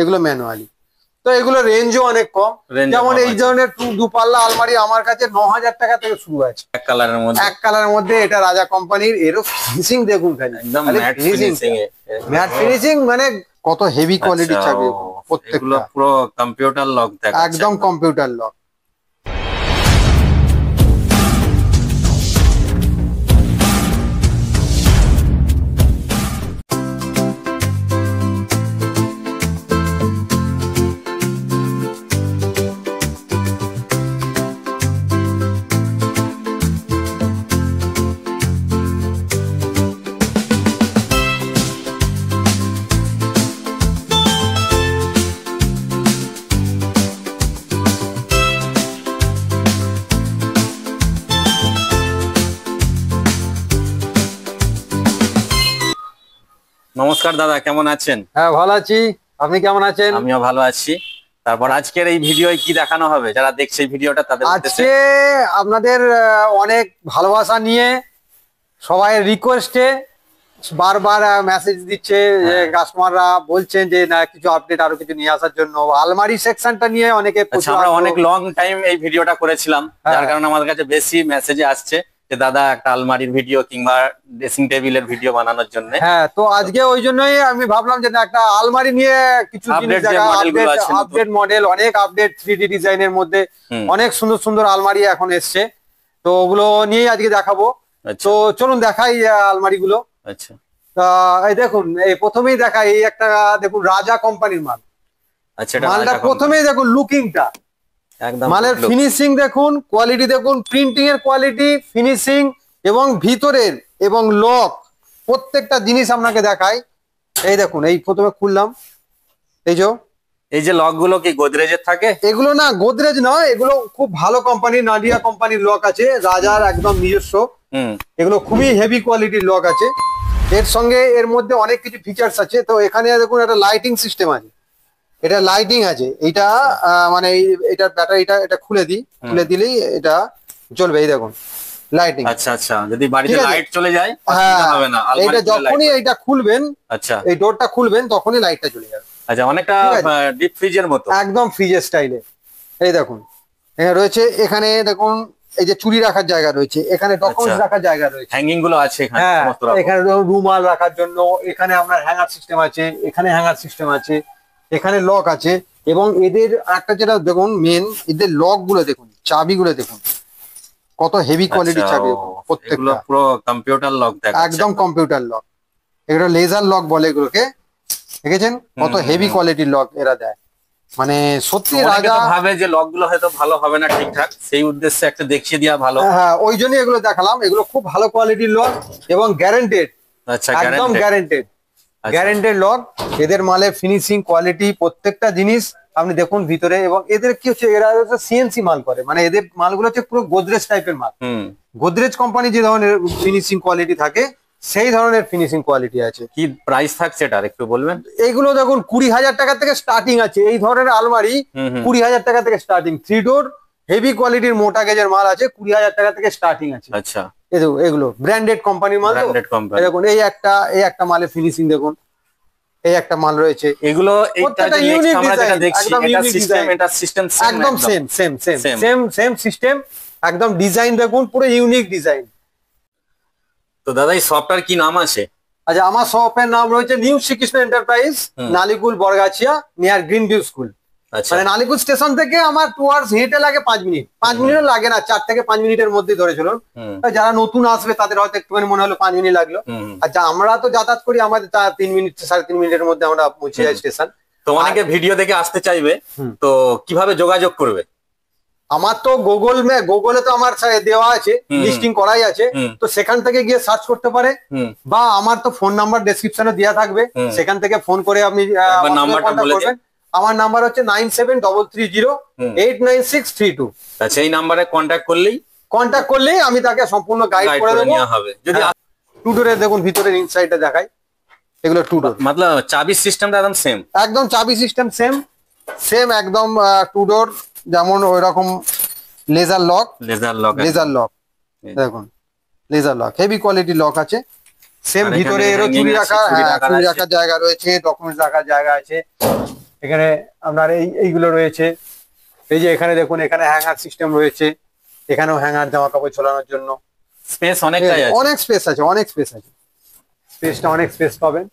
এগুলো ম্যানুয়ালি। তো এগুলো রেঞ্জও অনেক কম, যেমন এই ধরনের দুপাল্লা আলমারি আমার কাছে 9,000 টাকা থেকে শুরু আছে, এক কালারের মধ্যে। এটা রাজা কোম্পানির, এরও ফিনিশিং দেখুন খালি, একদম ম্যাট ফিনিশিং এ, ম্যাট ফিনিশিং মানে কত হেভি কোয়ালিটি চাবি, প্রত্যেকটা পুরো কম্পিউটার লক দেখাচ্ছে, একদম কম্পিউটার লক। নমস্কার দাদা, কেমন আছেন? হ্যাঁ ভালো আছি, আপনি কেমন আছেন? আমিও ভালো আছি। তারপর আজকের এই ভিডিওয় কি দেখানো হবে যারা দেখছে এই ভিডিওটা তাদের উদ্দেশ্যে? আজকে আপনাদের অনেক ভালোবাসা নিয়ে সবাই রিকোয়েস্টে বারবার মেসেজ দিচ্ছে, যে কাস্টমাররা বলছেন যে না কিছু আপডেট আরো কিছু নিয়ে আসার জন্য আলমারি সেকশনটা নিয়ে অনেকে। আমরা অনেক লং টাইম এই ভিডিওটা করেছিলাম, যার কারণে আমাদের কাছে বেশি মেসেজে আসছে যে দাদা একটা আলমারির ভিডিও কিংবা ড্রেসিং টেবিলের ভিডিও বানানোর জন্য। হ্যাঁ, তো আজকে ওই জন্যই আমি ভাবলাম যে একটা আলমারি নিয়ে কিছু আপডেট মডেল, অনেক আপডেট 3D ডিজাইনের মধ্যে অনেক সুন্দর সুন্দর আলমারি এখন এসছে, তো ওগুলো নিয়েই আজকে দেখাবো। তো চলুন দেখাই আলমারি গুলো। আচ্ছা, এই দেখুন, এই প্রথমেই দেখাই, এই একটা দেখুন রাজা কোম্পানির মাল। আচ্ছা, মালটা প্রথমেই দেখুন লুকিংটা, মালের ফিনিশিং দেখুন, কোয়ালিটি দেখুন, প্রিন্টিং এর কোয়ালিটি, ফিনিশিং এবং ভিতরের এবং লক প্রত্যেকটা জিনিস আপনাকে দেখাই। এই দেখুন, এই প্রথমে খুললাম, এই যে লক গুলো কি গোদরেজের থাকে? এগুলো না গোদরেজ নয়, এগুলো খুব ভালো কোম্পানি, নাডিয়া কোম্পানির লক আছে, রাজার একদম নিজস্ব। এগুলো খুবই হেভি কোয়ালিটির লক আছে, এর সঙ্গে এর মধ্যে অনেক কিছু ফিচার্স আছে। তো এখানে দেখুন একটা লাইটিং সিস্টেম আছে, এটা লাইটিং আছে, এটা মানে এটার ব্যাটারিটা এটা খুলে দিলেই এটা জ্বলবে। এই দেখুন লাইটিং। আচ্ছা আচ্ছা, যদি বাড়িতে লাইট চলে যায় হবে না, এটা যখনই এটা খুলবেন, আচ্ছা এই ডোরটা খুলবেন তখনই লাইটটা জ্বলে যাবে। আচ্ছা, অনেকটা ডিপ ফ্রিজের মতো, একদম ফ্রিজের স্টাইলে। এই দেখুন এখানে রয়েছে, এখানে দেখুন এই যে চুড়ি রাখার জায়গা রয়েছে, এখানে ডকুমেন্টস রাখার জায়গা রয়েছে, হ্যাঙ্গিং গুলো আছে এখানে, এখানে রুমাল রাখার জন্য, এখানে আপনার হ্যাঙ্গার সিস্টেম আছে, এখানে হ্যাঙ্গার সিস্টেম আছে, এখানে লক আছে। এবং এদের একটা যেটা দেখুন মেন, এদের লক গুলো দেখুন, চাবি গুলো দেখুন কত হেভি কোয়ালিটির চাবি, প্রত্যেকটা পুরো কম্পিউটার লক, একদম কম্পিউটার লক। এগুলো লেজার লক বলে এগুলোকে, দেখেছেন কত হেভি কোয়ালিটির লক এরা দেয়। মানে সত্যি রাজা ভাবে যে লক গুলো হয়তো ভালো হবে না ঠিকঠাক, সেই উদ্দেশ্যে একটা দেখিয়ে দেওয়া ভালো। হ্যাঁ, ওই জন্যই এগুলো দেখালাম। এগুলো খুব ভালো কোয়ালিটির লক এবং গ্যারান্টেড, আচ্ছা একদম গ্যারান্টেড লক। এদের মালের ফিনিশিং কোয়ালিটি প্রত্যেকটা জিনিস আপনি দেখুন ভিতরে। এবং এদের কি হচ্ছে, এরা হচ্ছে সিএনসি মাল করে, মানে এদের মালগুলো হচ্ছে পুরো গোদরেজ টাইপের মাল। গোদরেজ কোম্পানি যে ধরনের ফিনিশিং কোয়ালিটি থাকে সেই ধরনের ফিনিশিং কোয়ালিটি আছে। কি প্রাইস থাকছে এটার একটু বলবেন? এইগুলো দেখুন 20,000 টাকা থেকে স্টার্টিং আছে, এই ধরনের আলমারি 20,000 টাকা থেকে স্টার্টিং। 3 ডোর হেভি কোয়ালিটির মোটা গেজের মাল আছে, 20,000 টাকা থেকে স্টার্টিং আছে। আচ্ছা, এগুলো ব্র্যান্ডেড কোম্পানির মাল। দেখুন এই একটা মালের ফিনিশিং দেখুন, এই একটা মাল রয়েছে। এগুলো প্রত্যেকটা ইউনিক ডিজাইন, একদম ইউনিক ডিজাইন, একদম সেম সিস্টেম, একদম ডিজাইন দেখুন পুরো ইউনিক ডিজাইন। তো দাদা এই শপটার কি নাম আছে? আচ্ছা, আমার শপের নাম রয়েছে new Srikrishna enterprise, Nalikul Bargachhia, near Green View School. মানে নালিকুল স্টেশন থেকে আমার টুয়ার্ডস হেঁটে লাগে 5 মিনিট, 5 মিনিটও লাগে না, 4 থেকে 5 মিনিটের মধ্যে ধরে চলুন। যারা নতুন আসবে তাদের হয়তো একটুখানি মনে হলো 5 মিনিট লাগলো, আর আমরা তো যাতায়াত করি, আমাদের 3 মিনিট 3.5 মিনিটের মধ্যে আমরা পৌঁছে যাই স্টেশন। তো অনেকে ভিডিও দেখে আসতে চাইবে, তো কিভাবে যোগাযোগ করবে? আমার তো গুগলে তো আমার দেওয়া আছে, লিস্টিং করাই আছে, তো সেখান থেকে গিয়ে সার্চ করতে পারে, বা আমার তো ফোন নাম্বার ডেসক্রিপশনে দেওয়া থাকবে, সেখান থেকে ফোন করে আপনি নাম্বারটা বলে দিন। আমার নাম্বার হচ্ছে 9733089632। আচ্ছা, এই নাম্বারে কন্ট্যাক্ট করলেই আমি তাকে সম্পূর্ণ গাইড করে দেবো। যদি টু ডোরে দেখুন ভিতরের ইনসাইডটা দেখাই, এগুলো টু ডোর, मतलब চাবি সিস্টেমটা একদম সেম, একদম চাবি সিস্টেম সেম একদম টু ডোর, যেমন ওই রকম লেজার লক দেখুন, laser lock heavy quality lock আছে। সেম ভিতরে এরও চুড়ি রাখার জায়গা রয়েছে, ডকুমেন্টস রাখার জায়গা আছে। এখানে আপনার এইগুলো রয়েছে। এই যে এখানে দেখুন, এখানে হ্যাঙ্গার সিস্টেম রয়েছে, এখানেও হ্যাঙ্গার জামা কাপড় ঝোলানোর জন্য স্পেস অনেকটাই আছে। অনেক স্পেস আছে, অনেক স্পেস আছে, স্পেসটা অনেক স্পেস পাবেন।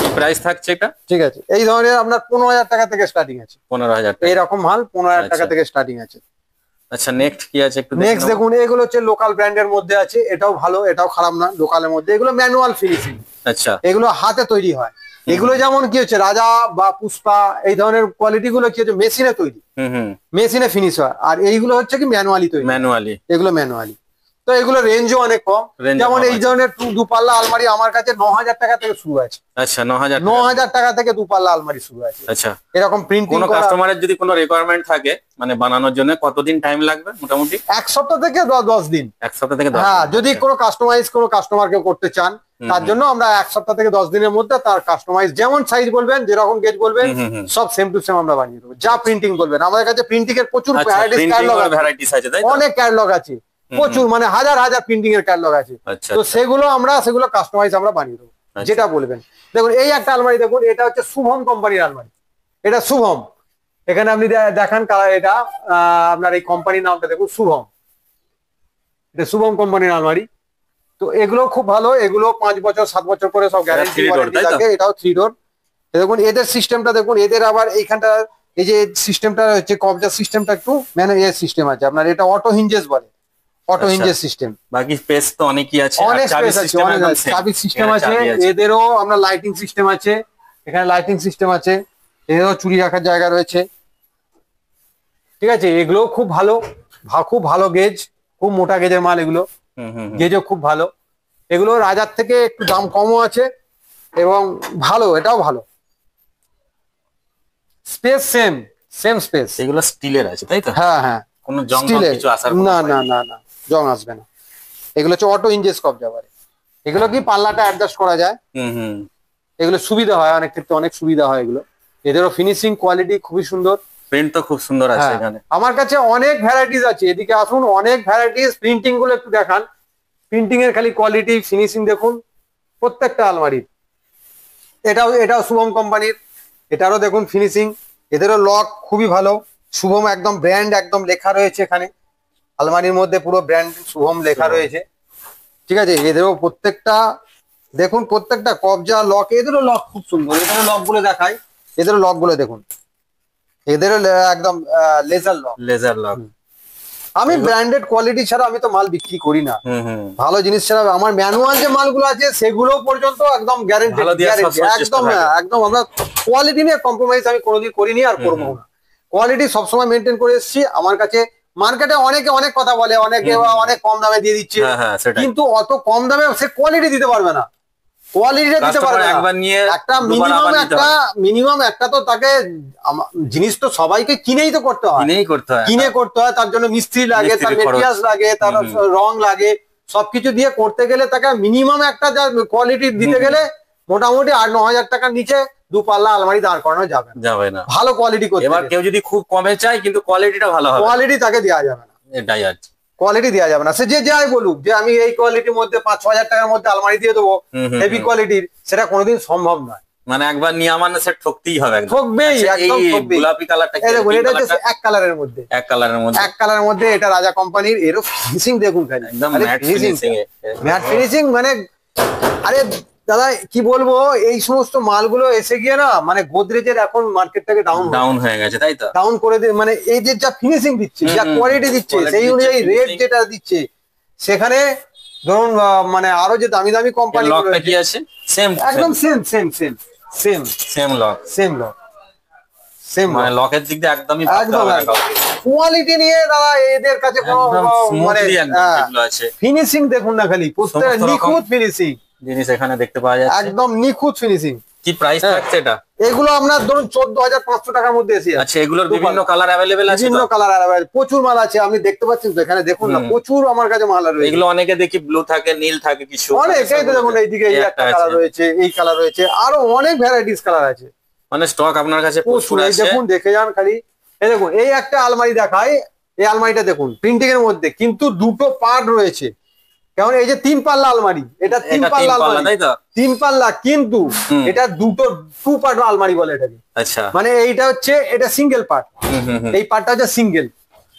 কি প্রাইস থাকছে এটা? ঠিক আছে, এই ধরনের আপনার 15,000 টাকা থেকে স্টার্টিং আছে। 15,000 টাকা এইরকম মাল 15,000 টাকা আচ্ছা। থেকে স্টার্টিং আছে। আচ্ছা নেক্সট কি আছে একটু নেক্সট দেখুন, এগুলো হচ্ছে লোকাল ব্র্যান্ডের মধ্যে আছে, এটাও ভালো, এটাও খারাপ না, লোকালের মধ্যে। এগুলো ম্যানুয়াল ফিনিশিং, আচ্ছা এগুলো হাতে তৈরি হয়। এগুলো যেমন কি হচ্ছে রাজা বা পুষ্পা, এই ধরনের কোয়ালিটি গুলো কি হচ্ছে মেশিনে তৈরি, মেশিনে ফিনিশ হয়। আর এইগুলো হচ্ছে কি ম্যানুয়ালি তৈরি, ম্যানুয়ালি, এগুলো ম্যানুয়ালি। তো এগুলো রেঞ্জও অনেক কম। Range যেমন কম এই আছে। ধরনের দুপাল্লা আলমারি আমার কাছে 9,000 টাকা থেকে শুরু আছে। আচ্ছা 9,000 9,000 টাকা থেকে দুপাল্লা আলমারি শুরু আছে। আচ্ছা এরকম প্রিন্টিং কোনো করা কাস্টমারের যদি কোনো রিকোয়ারমেন্ট থাকে মানে বানানোর জন্য কতদিন টাইম লাগবে মোটামুটি? 1 সপ্তাহ থেকে 10 দিন। 1 সপ্তাহ থেকে 10 হ্যাঁ, দিন। যদি আচ্ছা। কোনো কাস্টমাইজ কোনো কাস্টমারকে করতে চান, তার জন্য আমরা 1 সপ্তাহ থেকে 10 দিনের মধ্যে তার কাস্টমাইজ যেমন সাইজ বলবেন, যেরকম গেজ বলবেন, সব সেম টু সেম আমরা বানিয়ে দেবো। যা প্রিন্টিং বলবেন, আমাদের কাছে প্রিন্টিং এর প্রচুর আচ্ছা ভ্যারাইটিস আছে তাই তো? অনেক ক্যাটালগ আছে, প্রচুর, মানে হাজার হাজার প্রিন্টিং এর ক্যাটালগ আছে। আচ্ছা তো সেগুলো কাস্টমাইজ আমরা বানিয়ে দেবো, আচ্ছা। যেটা বলবেন। দেখুন এই একটা আলমারি দেখুন, এটা হচ্ছে শুভম কোম্পানির আলমারি, এটা শুভম। এখানে আপনি দেখান কালার, এটা আপনার এই কোম্পানির নামটা দেখুন, শুভম, এটা শুভম কোম্পানির আলমারি। তো এগুলো খুব ভালো, এগুলো 5 বছর 7 বছর করে সব গ্যারান্টি 3 door, তাই তো? থাকে। এটাও 3 ডোর। দেখুন এদের সিস্টেমটা দেখুন, এদের আবার এইখানটা এই যে সিস্টেমটা হচ্ছে কবজা সিস্টেমটা একটু সিস্টেম আছে আপনার, এটা অটো হিঞ্জেস বলে, অটো আচ্ছা। হিঞ্জেস সিস্টেম। বাকি স্পেস তো অনেকই আছে, অনেক চাবি স্পেস আছে, সিস্টেম অনেক একদম চাবি সিস্টেম এখানে আছে। চাবি আছে। এদেরও আপনার লাইটিং সিস্টেম আছে, এখানে লাইটিং সিস্টেম আছে, এদেরও চুরি রাখার জায়গা রয়েছে। ঠিক আছে, এগুলো খুব ভালো, খুব ভালো গেজ, খুব মোটা গেজের মাল এগুলো, গেজও খুব ভালো। এগুলো রাজার থেকে একটু দাম কমও আছে এবং ভালো, এটাও ভালো। Space same, same space. এগুলো স্টিলের আছে তাই তো? হ্যাঁ হ্যাঁ, কোনো জং স্টিলের। কিছু আসার কোনো না ভয় না নেই। না না, জং আসবে না। এগুলো হচ্ছে অটো ইঞ্জেস কবজা বলে। এগুলো কি পাল্লাটা অ্যাডজাস্ট করা যায়, হুম এগুলো সুবিধা হয়, অনেক ক্ষেত্রে অনেক সুবিধা হয় এগুলো। এদেরও ফিনিশিং কোয়ালিটি খুবই সুন্দর। প্রিন্ট তো খুব সুন্দর আছে হ্যাঁ, এখানে। আমার কাছে অনেক ভ্যারাইটিস আছে, এদিকে আসুন, অনেক ভ্যারাইটিস। প্রিন্টিং গুলো একটু দেখান, প্রিন্টিং এর খালি কোয়ালিটি ফিনিশিং দেখুন প্রত্যেকটা আলমারির। এটাও শুভম কোম্পানির, এটারও দেখুন ফিনিশিং। এদেরও লক খুবই ভালো, শুভম একদম ব্র্যান্ড একদম লেখা রয়েছে এখানে, আলমারির মধ্যে পুরো ব্র্যান্ড শুভম লেখা রয়েছে। ঠিক আছে, এদেরও প্রত্যেকটা দেখুন, প্রত্যেকটা কবজা লক, এদেরও লক খুব সুন্দর। এদেরও লক গুলো দেখাই, এদেরও লক গুলো দেখুন, এদেরও একদম লেজার লক। Laser lock. আমি ব্র্যান্ডেড কোয়ালিটি ছাড়া আমি তো মাল বিক্রি করি না, ভালো জিনিস ছাড়া। আমার ম্যানুয়াল যে মালগুলো আছে সেগুলো পর্যন্ত একদম গ্যারান্টি, ভালো দেওয়ার সবসময় চেষ্টা একদম থাকে। একদম। আমরা কোয়ালিটি নিয়ে কম্প্রোমাইজ আমি কোনোদিন করিনি আর করবো না। কোয়ালিটি সবসময় মেনটেন করে এসেছি। আমার কাছে মার্কেটে অনেকে অনেক কথা বলে, অনেকে অনেক কম দামে দিয়ে দিচ্ছে, হ্যাঁ সেটাই। কিন্তু অত কম দামে সে কোয়ালিটি দিতে পারবে না, কোয়ালিটিটা দিতে পারবে না। একবার নিয়ে একটা দুবার আবার নিতে হবে। মিনিমাম একটা তো তাকে জিনিস তো সবাইকে কিনেই তো করতে হয়, কিনেই করতে হয়। কিনে করতে হয়। তার জন্য মিস্ত্রি লাগে, তার মিস্ত্রির খরচ। মেটেরিয়ালস লাগে, তার রং লাগে, সবকিছু দিয়ে করতে গেলে তাকে মিনিমাম একটা যা কোয়ালিটি দিতে গেলে মোটামুটি 8-9 হাজার টাকার নিচে দুপাল্লা আলমারি দাঁড় করানো যাবে না, যাবে না। ভালো কোয়ালিটি করতে এবার গেলে। কেউ যদি খুব কমে চায় কিন্তু কোয়ালিটিটা ভালো হবে, কোয়ালিটি তাকে দেওয়া যাবে না, এটাই আছে। কোয়ালিটি দেওয়া যাবে না। সে যে যাই বলুক যে আমি এই কোয়ালিটির মধ্যে 5-6 হাজার টাকার মধ্যে আলমারি দিয়ে দেবো হেভি কোয়ালিটির, সেটা কোনোদিন সম্ভব নয়। মানে একবার নিয়ে আমার সে ঠকতেই হবে, একদম ঠকবেই, আচ্ছা, একদম এই ঠকবেই। গোলাপি কালারটা এই দেখুন, এটা হচ্ছে এক কালারের মধ্যে, এক কালারের মধ্যে, এক কালারের মধ্যে। এটা রাজা কোম্পানির, এরও ফিনিশিং দেখুন খালি, একদম খালি ম্যাট finishing ফিনিশিং টা। ম্যাট ফিনিশিং মানে, আরে দাদা কি বলবো, এই সমস্ত মালগুলো এসে গিয়ে না মানে গোদরেজের এখন মার্কেটটাকে ডাউন হয়ে গেছে তাই তো? ডাউন করে দিয়ে, মানে এই যে যা ফিনিশিং দিচ্ছে, যা কোয়ালিটি দিচ্ছে, quality সেই দিচ্ছে, অনুযায়ী রেট finishing। যেটা দিচ্ছে, সেখানে ধরুন মানে আরো যে দামি দামি কোম্পানি লকটা কি আছে? সেম একদম same same same same same lock, same lock, same মানে লকের দিক দিয়ে একদমই ভাবতে একদম হবে না একদম। কাউকে। কোয়ালিটি নিয়ে দাদা এদের কাছে কোনো একদম মানে স্মুথলি একদম যেগুলো আছে ফিনিশিং দেখুন না খালি, প্রত্যেকটা সমস্ত রকম নিখুঁত ফিনিশিং, জিনিস এখানে দেখতে পাওয়া যাচ্ছে। একদম নিখুঁত ফিনিশিং। কি প্রাইস থাকছে এটা? এগুলো আপনার ধরুন 14,500 টাকার মধ্যে এসে যাচ্ছে। আচ্ছা, এগুলোর বিভিন্ন কালার অ্যাভেলেবেল আছে বিভিন্ন তো? কালার অ্যাভেলেবেল, প্রচুর মাল আছে, আপনি দেখতে পাচ্ছেন তো এখানে দেখুন না, প্রচুর আমার কাছে মাল রয়েছে। এগুলো অনেকে দেখি ব্লু থাকে, নীল থাকে, কিছু অনেক, এই তো দেখুন এইদিকে এই একটা কালার রয়েছে, এই কালার রয়েছে, আরো অনেক ভ্যারাইটিস কালার আছে, মানে স্টক আপনার কাছে প্রচুর এই আছে। দেখুন, দেখে যান খালি। এই দেখুন, এই একটা আলমারি দেখায়, এই আলমারিটা দেখুন প্রিন্টিং এর মধ্যে, কিন্তু দুটো পার্ট রয়েছে, কারণ এই যে 3 পাল্লা আলমারি, এটা 3 পাল্লা আলমারি, তাই তো? 3 পাল্লা, কিন্তু এটা দুটো 2 পার্ট আলমারি বলে এটাকে। আচ্ছা, মানে এইটা হচ্ছে, এটা সিঙ্গেল পার্ট, এই পার্টটা হচ্ছে সিঙ্গেল,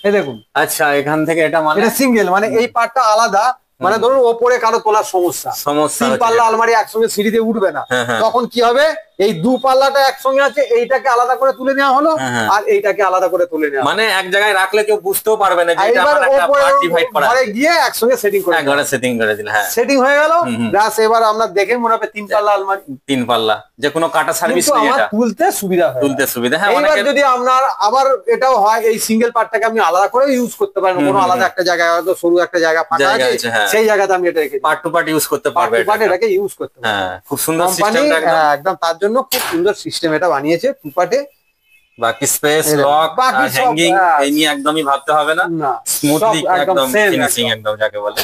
এই দেখুন। আচ্ছা, এখান থেকে এটা মানে এটা সিঙ্গেল, মানে এই পার্টটা আলাদা। মানে ধরুন ওপরে কারো তোলার সমস্যা, 3 পাল্লা আলমারি একসঙ্গে সিঁড়িতে উঠবে না, তখন কি হবে, এই 2 পাল্লাটা একসঙ্গে আছে, এইটাকে আলাদা করে তুলে নেওয়া হলো আর এইটাকে আলাদা করে তুলে নেওয়া, মানে এক জায়গায় রাখলে কেউ বুঝতেও পারবে না যে এটা এবার আমার একটা ওপরে পার্ট ডিভাইড করা ঘরে গিয়ে একসঙ্গে সেটিং করে ঘরে সেটিং করে দিলে, হ্যাঁ, সেটিং হয়ে গেল। ব্যাস, এবার আমরা দেখে মনে হবে 3 পাল্লা আলমারি, 3 পাল্লা, যে কোনো কাটা সার্ভিস কিন্তু নেই, আমার এটা তুলতে সুবিধা হয়, তুলতে সুবিধা। হ্যাঁ, এবার অনেকে যদি আপনার আবার এটাও হয়, এই সিঙ্গেল পার্টটাকে আপনি আলাদা করে ইউজ করতে পারেন, কোনো আলাদা একটা জায়গায়, হয়তো সরু একটা জায়গা ফাঁকা জায়গা আছে, আছে, হ্যাঁ, সেই জায়গাতে আমি এটা রেখে পার্ট টু পার্ট ইউজ করতে পারবে, এটাকে ইউজ করতে পারবেন। হ্যাঁ, খুব সুন্দর কোম্পানি সিস্টেমটা একদম। একদম তার জন্য খুব সুন্দর সিস্টেম এটা বানিয়েছে টুপাটে। বাকি স্পেস, এই দেখুন, লক, বাকি সব, হ্যাঙ্গিং এই নিয়ে একদমই ভাবতে হবে না, না, স্মুথলি সব একদম একদম same ফিনিশিং একদম। একদম যাকে বলে।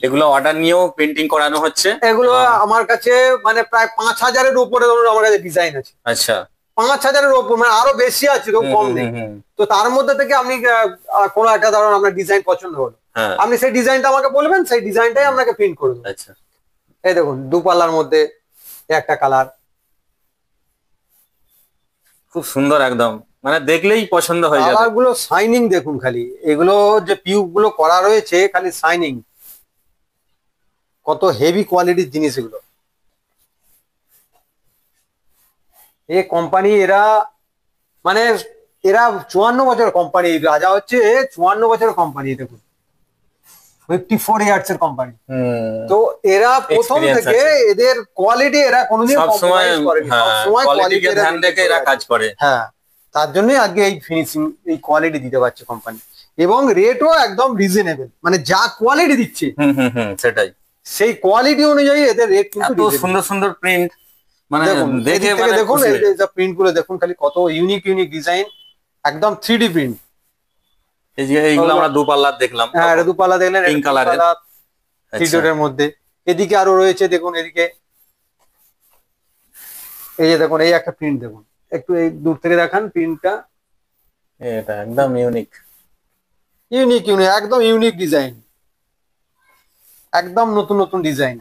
এগুলো অর্ডার নিয়েও পেন্টিং করানো হচ্ছে। এগুলো আমার কাছে মানে প্রায় 5000-এর উপরে ধরুন আমার কাছে ডিজাইন আছে। আচ্ছা, 5000-এর উপর, মানে আরো বেশি আছে, তো কম নেই। তো তার মধ্যে থেকে আপনি কোনো একটা ধরুন আপনার ডিজাইন পছন্দ হলো, আপনি সেই ডিজাইনটা আমাকে বলবেন, সেই ডিজাইনটাই আপনাকে প্রিন্ট করে দেবো। আচ্ছা, এই দেখুন 2 পাল্লার মধ্যে একটা কালার, খুব সুন্দর একদম, মানে দেখলেই পছন্দ হয়ে যাবে। কালার গুলো শাইনিং দেখুন, খালি এগুলো যে টিউব গুলো করা রয়েছে, খালি শাইনিং, কত হেভি কোয়ালিটির জিনিস এগুলো। এই কোম্পানি এরা মানে এরা 54 বছরের কোম্পানি, রাজা হচ্ছে 54 বছরের কোম্পানি, দেখুন 54 ইয়ার্স এর কোম্পানি। তো এরা প্রথম থেকে এদের কোয়ালিটি এরা কোনোদিন সবসময় কম্প্রোমাইজ করেনি, সবসময় কোয়ালিটিকে ধ্যান রেখে এরা কাজ করে। হ্যাঁ, তার জন্যই আজকে এই ফিনিশিং, এই কোয়ালিটি দিতে পারছে কোম্পানি, এবং রেটও একদম রিজনেবল, মানে যা কোয়ালিটি দিচ্ছে সেটাই, সেই কোয়ালিটি অনুযায়ী এদের রেট কিন্তু এত সুন্দর সুন্দর প্রিন্ট, মানে দেখে মানে দেখুন, এই যে প্রিন্ট গুলো দেখুন, খালি কত ইউনিক ইউনিক ডিজাইন, একদম 3D প্রিন্ট। এই যে এইগুলো আমরা 2 পাল্লার দেখলাম, হ্যাঁ, এটা 2 পাল্লা দেখলেন, পিঙ্ক কালারের, 3 ডটের মধ্যে। এদিকে আরো রয়েছে, দেখুন এদিকে, এই যে দেখুন, এই একটা প্রিন্ট দেখুন, একটু এই দূর থেকে দেখান প্রিন্টটা, এটা একদম ইউনিক ইউনিক ইউনিক, একদম ইউনিক ডিজাইন, একদম নতুন নতুন ডিজাইন।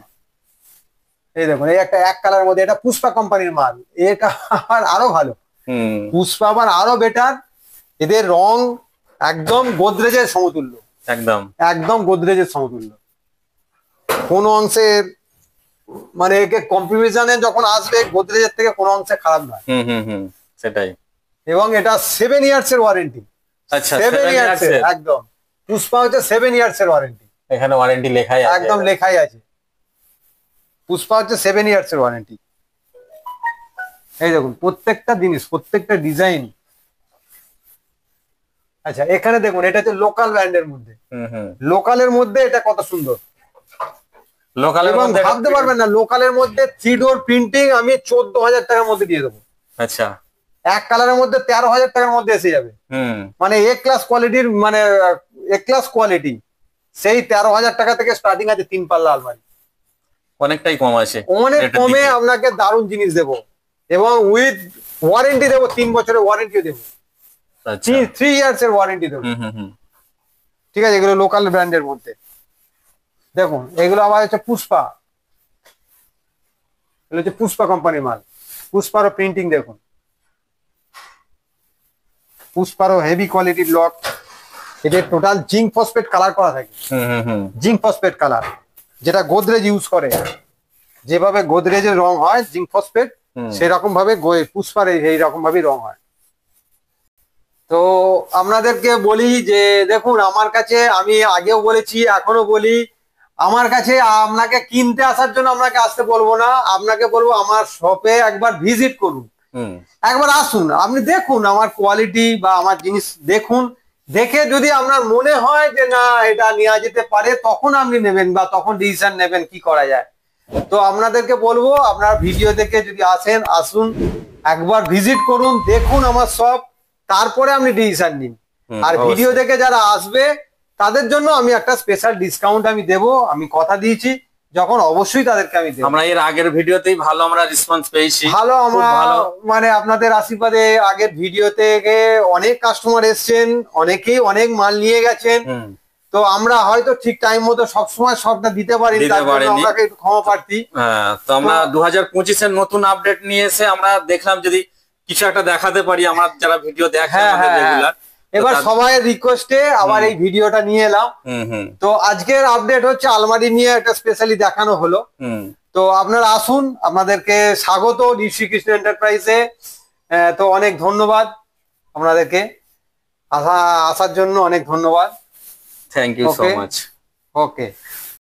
এই দেখুন, এই একটা এক কালারের মধ্যে, এটা পুষ্পা কোম্পানির মাল, এটা আরো ভালো, পুষ্পা আবার আরো বেটার। এদের রং একদম গোদরেজের সমতুল্য, একদম একদম গোদরেজের সমতুল্য, কোনো অংশের মানে একে কম্পিটিশনে যখন আসবে গোদরেজের থেকে কোনো অংশে খারাপ নয়। সেটাই, এবং এটা 7 ইয়ার্স এর ওয়ারেন্টি। আচ্ছা, 7 ইয়ার্স এর, একদম পুষ্পা হচ্ছে 7 ইয়ার্স এর ওয়ারেন্টি, এখানে ওয়ারেন্টি লেখাই আছে, একদম লেখাই আছে, পুষ্পা হচ্ছে 7 ইয়ার্স এর ওয়ারেন্টি। এই দেখুন প্রত্যেকটা জিনিস, প্রত্যেকটা ডিজাইন। আচ্ছা, এখানে দেখুন, এটা হচ্ছে লোকাল ব্র্যান্ডের মধ্যে, লোকালের মধ্যে এটা কত সুন্দর, লোকালের এবং মধ্যে ভাবতে পারবেন না, লোকালের মধ্যে 3 ডোর প্রিন্টিং আমি 14,000 টাকার মধ্যে দিয়ে দেবো। আচ্ছা, এক কালারের মধ্যে 13,000 টাকার মধ্যে এসে যাবে, মানে এ ক্লাস কোয়ালিটির, মানে এ ক্লাস কোয়ালিটি, সেই 13,000 টাকা থেকে স্টার্টিং আছে 3 পাল্লা আলমারি, অনেকটাই কম আছে, অনেক কমে আপনাকে দারুণ জিনিস দেবো, এবং উইথ ওয়ারেন্টি দেবো, 3 বছরের ওয়ারেন্টি দেবো, 3 ইয়ার্স এর ওয়ারেন্টি দেবো। ঠিক আছে, এগুলো লোকাল ব্র্যান্ডের মধ্যে। দেখুন এগুলো আবার হচ্ছে পুষ্পা, এগুলো হচ্ছে পুষ্পা কোম্পানির মাল, পুষ্পারও প্রিন্টিং দেখুন, পুষ্পারও হেভি কোয়ালিটির লক, এদের টোটাল জিঙ্ক ফসফেট কালার করা থাকে, জিঙ্ক ফসফেট কালার, যেটা গোদরেজ ইউজ করে, যেভাবে গোদরেজের রং হয় জিঙ্ক ফসফেট, সেরকম ভাবে পুষ্পার এইরকম ভাবেই রং হয়। তো আপনাদেরকে বলি যে দেখুন, আমার কাছে, আমি আগেও বলেছি এখনো বলি, আমার কাছে আপনাকে কিনতে আসার জন্য আপনাকে আসতে বলবো না, আপনাকে বলবো আমার শপে একবার ভিজিট করুন, একবার আসুন, আপনি দেখুন আমার কোয়ালিটি বা আমার জিনিস দেখুন, দেখে যদি আপনার মনে হয় যে না এটা নেওয়া যেতে পারে, তখন আপনি নেবেন, বা তখন ডিসিশন নেবেন কি করা যায়। তো আপনাদেরকে বলবো, আপনার ভিডিও দেখে যদি আসেন, আসুন একবার ভিজিট করুন, দেখুন আমার শপ, তারপরে আপনি ডিসিশন নিন। আর ভিডিও দেখে যারা আসবে তাদের জন্য আমি একটা স্পেশাল ডিসকাউন্ট আমি দেবো, আমি কথা দিয়েছি, যখন অবশ্যই তাদেরকে আমি দেবো। আমরা এর আগের ভিডিওতেই ভালো আমরা রেসপন্স পেয়েছি, ভালো, আমরা মানে আপনাদের আশীর্বাদে আগের ভিডিও থেকে অনেক কাস্টমার এসছেন, অনেকেই অনেক মাল নিয়ে গেছেন। তো আমরা হয়তো ঠিক টাইম মতো সবসময় সবটা দিতে পারি, তার জন্য আমরা একটু ক্ষমা প্রার্থী। তো আমরা 2025-এর নতুন আপডেট নিয়ে এসে আমরা দেখলাম যদি কিছু একটা দেখাতে পারি, আমরা যারা ভিডিও দেখে রেগুলার। এবার সবাই রিকোয়েস্টে আবার এই ভিডিওটা নিয়ে এলাম। তো আজকের আপডেট হচ্ছে আলমারি নিয়ে একটা স্পেশালি দেখানো হলো। তো আপনারা আসুন, আপনাদেরকে স্বাগত শ্রীকৃষ্ণ এন্টারপ্রাইজে। তো অনেক ধন্যবাদ আপনাদেরকে, আসার জন্য অনেক ধন্যবাদ। Thank you so much. Okay.